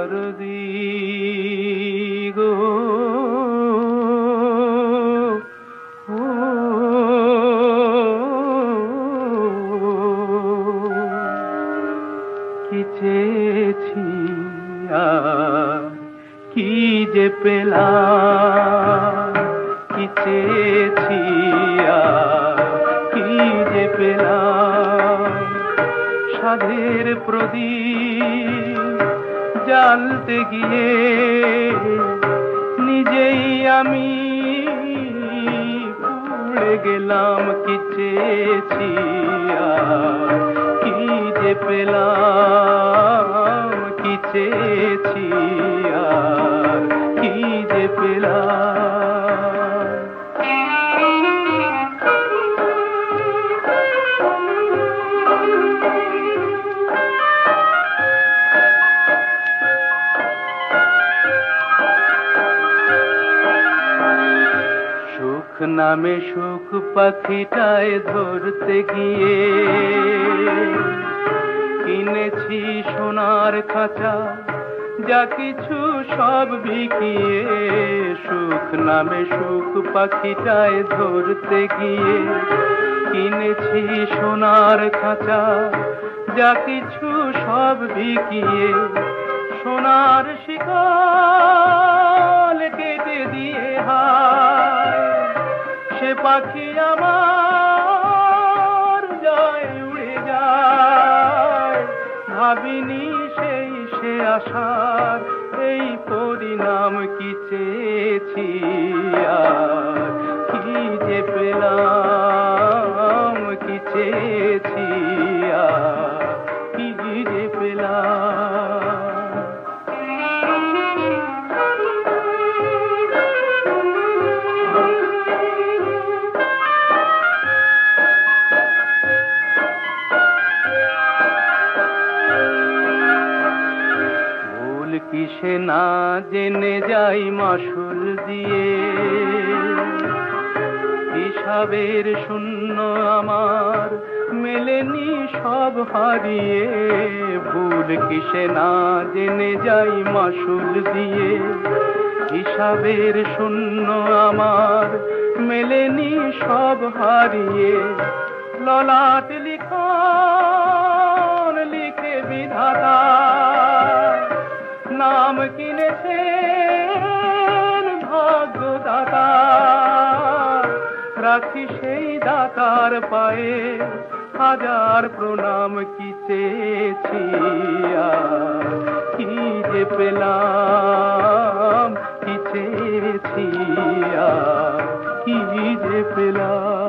দরদি গো ও কি চেয়েছি আর কি যে পেলাম, কি চেয়েছি আর কি যে পেলাম। সাধের প্রদীপ জ্বালতে গিয়ে নিজেই আমি পুড়ে গেলাম। কি চেয়েছি আর কি যে পেলাম, কি চেয়েছি আর কি যে পেলাম। সুখ নামে সুখ পাখিটায় ধরতে গিয়ে কিনেছি সোনার খাঁচা, যা কিছু সব বিকিয়ে। সুখ নামে সুখ পাখিটায় ধরতে গিয়ে কিনেছি সোনার খাঁচা, যা কিছু সব বিকিয়ে। সোনার শিকল কেটে দিয়ে হায় সে পাখি আমার যায় উড়ে যায়। ভাবিনি সেই সে আশার এই পরিণাম। কি চেয়েছি আর কি যে পেলাম, কি চেয়েছি আর কি যে পেলাম। কিসে না জেনে যাই মাসুল দিয়ে, হিসাবের শূন্য আমার মেলেনি সব হারিয়ে। ভুল কিসে না জেনে যাই মাসুল দিয়ে, হিসাবের শূন্য আমার মেলেনি সব হারিয়ে। ললাট লিখন লিখে বিধাতা নাম কিনেছেন ভাগ্যদাতা। রাখি সেই দাতার পায়ে হাজার প্রণাম। কি চেয়েছি আর কি যে পেলাম, কি চেয়েছি আর কি যে পেলাম।